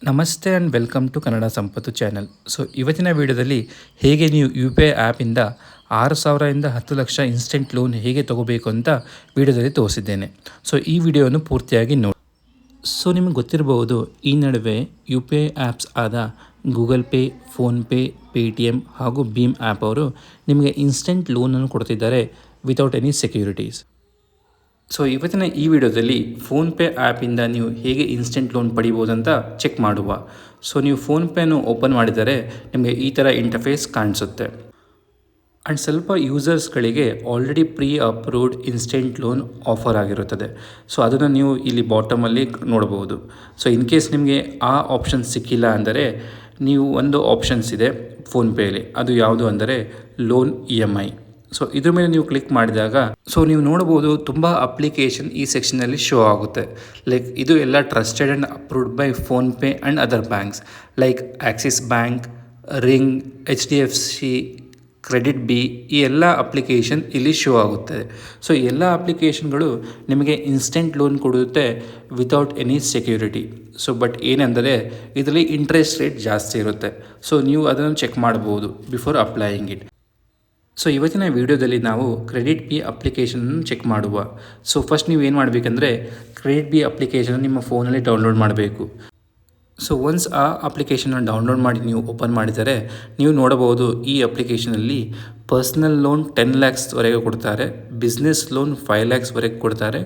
ನಮಸ್ತೆ and welcome to Kannada Sampathu channel. ಇವತ್ತಿನ ವಿಡಿಯೋದಲ್ಲಿ ಹೇಗೆ ನೀವು ಯು ಪಿ ಐ ಆ್ಯಪಿಂದ 6,000 10 ಲಕ್ಷ ಇನ್ಸ್ಟೆಂಟ್ ಲೋನ್ ಹೇಗೆ ತೊಗೋಬೇಕು ಅಂತ ವಿಡಿಯೋದಲ್ಲಿ ತೋರಿಸಿದ್ದೇನೆ. ಈ ವಿಡಿಯೋವನ್ನು ಪೂರ್ತಿಯಾಗಿ ನೋಡಿ. ನಿಮಗೆ ಗೊತ್ತಿರಬಹುದು, ಈ ನಡುವೆ ಯು ಪಿ ಐ ಆ್ಯಪ್ಸ್ ಆದ ಗೂಗಲ್ ಪೇ, ಫೋನ್ಪೇ, ಪೇಟಿಎಮ್ ಹಾಗೂ ಭೀಮ್ ಆ್ಯಪ್ ಅವರು ನಿಮಗೆ ಇನ್ಸ್ಟೆಂಟ್ ಲೋನನ್ನು ಕೊಡ್ತಿದ್ದಾರೆ ವಿತೌಟ್ ಎನಿ ಸೆಕ್ಯೂರಿಟೀಸ್. ಇವತ್ತಿನ ಈ ವಿಡಿಯೋದಲ್ಲಿ ಫೋನ್ಪೇ ಆ್ಯಪಿಂದ ನೀವು ಹೇಗೆ ಇನ್ಸ್ಟೆಂಟ್ ಲೋನ್ ಪಡಿಬೋದು ಅಂತ ಚೆಕ್ ಮಾಡುವ. ನೀವು ಫೋನ್ಪೇನು ಓಪನ್ ಮಾಡಿದರೆ ನಿಮಗೆ ಈ ಥರ ಇಂಟರ್ಫೇಸ್ ಕಾಣಿಸುತ್ತೆ. ಆ್ಯಂಡ್ ಸ್ವಲ್ಪ ಯೂಸರ್ಸ್ಗಳಿಗೆ already pre approved instant loan offer ಆಗಿರುತ್ತದೆ. ಅದನ್ನು ನೀವು ಇಲ್ಲಿ ಬಾಟಮಲ್ಲಿ ನೋಡ್ಬೋದು. ಇನ್ ಕೇಸ್ ನಿಮಗೆ ಆ ಆಪ್ಷನ್ ಸಿಕ್ಕಿಲ್ಲ ಅಂದರೆ ನೀವು ಒಂದು ಆಪ್ಷನ್ಸ್ ಇದೆ ಫೋನ್ಪೇಯಲ್ಲಿ, ಅದು ಯಾವುದು ಅಂದರೆ ಲೋನ್ EMI. ಇದ್ರ ಮೇಲೆ ನೀವು ಕ್ಲಿಕ್ ಮಾಡಿದಾಗ ನೀವು ನೋಡ್ಬೋದು ತುಂಬ ಅಪ್ಲಿಕೇಶನ್ ಈ ಸೆಕ್ಷನಲ್ಲಿ ಶೋ ಆಗುತ್ತೆ. ಲೈಕ್ ಇದು ಎಲ್ಲ trusted and approved by PhonePe and other banks like Axis bank, ring, HDFC, credit B, ಈ ಎಲ್ಲ ಅಪ್ಲಿಕೇಶನ್ ಇಲ್ಲಿ ಶೋ ಆಗುತ್ತದೆ. ಎಲ್ಲ ಅಪ್ಲಿಕೇಶನ್ಗಳು ನಿಮಗೆ ಇನ್ಸ್ಟೆಂಟ್ ಲೋನ್ ಕೊಡುತ್ತೆ ವಿತೌಟ್ ಎನಿ ಸೆಕ್ಯೂರಿಟಿ. ಬಟ್ ಏನೆಂದರೆ ಇದರಲ್ಲಿ ಇಂಟ್ರೆಸ್ಟ್ ರೇಟ್ ಜಾಸ್ತಿ ಇರುತ್ತೆ. ನೀವು ಅದನ್ನು ಚೆಕ್ ಮಾಡ್ಬೋದು ಬಿಫೋರ್ ಅಪ್ಲೈಯಿಂಗ್ ಇಟ್. ಇವತ್ತಿನ ವಿಡಿಯೋದಲ್ಲಿ ನಾವು ಕ್ರೆಡಿಟ್ ಬಿ ಅಪ್ಲಿಕೇಶನನ್ನು ಚೆಕ್ ಮಾಡುವ. ಫಸ್ಟ್ ನೀವು ಏನು ಮಾಡಬೇಕಂದ್ರೆ ಕ್ರೆಡಿಟ್ ಬಿ ಅಪ್ಲಿಕೇಶನ್ ನಿಮ್ಮ ಫೋನಲ್ಲಿ ಡೌನ್ಲೋಡ್ ಮಾಡಬೇಕು. ಒನ್ಸ್ ಆ ಅಪ್ಲಿಕೇಶನ್ನ ಡೌನ್ಲೋಡ್ ಮಾಡಿ ನೀವು ಓಪನ್ ಮಾಡಿದರೆ ನೀವು ನೋಡಬಹುದು, ಈ ಅಪ್ಲಿಕೇಶನಲ್ಲಿ ಪರ್ಸ್ನಲ್ ಲೋನ್ 10 lakhsವರೆಗೆ ಕೊಡ್ತಾರೆ, ಬಿಸ್ನೆಸ್ ಲೋನ್ 5 lakhsವರೆಗೆ ಕೊಡ್ತಾರೆ,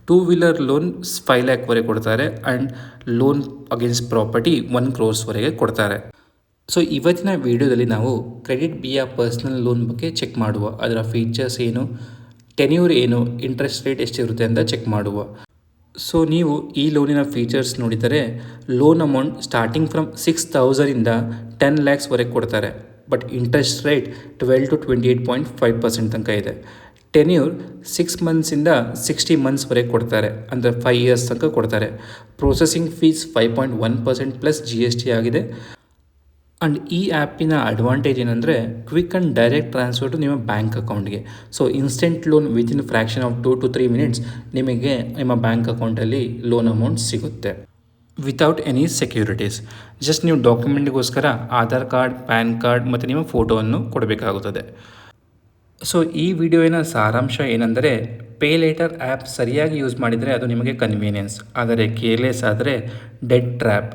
2 wheeler ಲೋನ್ 5 lakhವರೆಗೆ ಕೊಡ್ತಾರೆ, and loan against property 1 crore ಕೊಡ್ತಾರೆ. ಇವತ್ತಿನ ವಿಡಿಯೋದಲ್ಲಿ ನಾವು ಕ್ರೆಡಿಟ್ ಬಿಯ ಪರ್ಸ್ನಲ್ ಲೋನ್ ಬಗ್ಗೆ ಚೆಕ್ ಮಾಡುವ. ಅದರ ಫೀಚರ್ಸ್ ಏನು, ಟೆನ್ಯೂರ್ ಏನು, ಇಂಟ್ರೆಸ್ಟ್ ರೇಟ್ ಎಷ್ಟಿರುತ್ತೆ ಅಂತ ಚೆಕ್ ಮಾಡುವ. ನೀವು ಈ ಲೋನಿನ ಫೀಚರ್ಸ್ ನೋಡಿದರೆ ಲೋನ್ ಅಮೌಂಟ್ ಸ್ಟಾರ್ಟಿಂಗ್ ಫ್ರಮ್ 6,000ಇಂದ 10 lakhsವರೆಗೆ ಕೊಡ್ತಾರೆ. ಬಟ್ ಇಂಟ್ರೆಸ್ಟ್ ರೇಟ್ 12 to 28.5% ತನಕ ಇದೆ. ಟೆನ್ಯೂರ್ 6 monthsಇಂದ 60 monthsವರೆಗೆ ಕೊಡ್ತಾರೆ, ಅಂದರೆ 5 years ತನಕ ಕೊಡ್ತಾರೆ. ಪ್ರೊಸೆಸಿಂಗ್ ಫೀಸ್ 5.1% ಪ್ಲಸ್ GST ಆಗಿದೆ. ಆ್ಯಂಡ್ ಈ ಆ್ಯಪಿನ ಅಡ್ವಾಂಟೇಜ್ ಏನಂದರೆ quick and direct transfer to ನಿಮ್ಮ ಬ್ಯಾಂಕ್ ಅಕೌಂಟ್ಗೆ. Instant loan within fraction of 2 to 3 minutes ನಿಮಗೆ ನಿಮ್ಮ ಬ್ಯಾಂಕ್ ಅಕೌಂಟಲ್ಲಿ ಲೋನ್ ಅಮೌಂಟ್ ಸಿಗುತ್ತೆ ವಿತೌಟ್ ಎನಿ ಸೆಕ್ಯೂರಿಟೀಸ್. ಜಸ್ಟ್ ನೀವು ಡಾಕ್ಯುಮೆಂಟ್ಗೋಸ್ಕರ ಆಧಾರ್ ಕಾರ್ಡ್, ಪ್ಯಾನ್ ಕಾರ್ಡ್ ಮತ್ತು ನಿಮ್ಮ ಫೋಟೋವನ್ನು ಕೊಡಬೇಕಾಗುತ್ತದೆ. ಈ ವಿಡಿಯೋವಿನ ಸಾರಾಂಶ ಏನೆಂದರೆ ಪೇ ಲೇಟರ್ ಆ್ಯಪ್ ಸರಿಯಾಗಿ ಯೂಸ್ ಮಾಡಿದರೆ ಅದು ನಿಮಗೆ ಕನ್ವೀನಿಯನ್ಸ್, ಆದರೆ ಕೇರ್ಲೆಸ್ ಆದರೆ ಡೆಡ್ ಟ್ರ್ಯಾಪ್.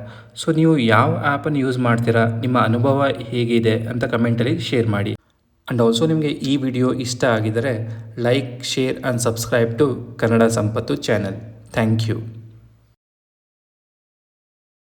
ನೀವು ಯಾವ ಆ್ಯಪನ್ನು ಯೂಸ್ ಮಾಡ್ತೀರಾ, ನಿಮ್ಮ ಅನುಭವ ಹೇಗಿದೆ ಅಂತ ಕಮೆಂಟಲ್ಲಿ ಶೇರ್ ಮಾಡಿ. ಆ್ಯಂಡ್ ಆಲ್ಸೋ ನಿಮಗೆ ಈ ವಿಡಿಯೋ ಇಷ್ಟ ಆಗಿದರೆ like, share and subscribe to Kannada Sampathu channel. Thank you.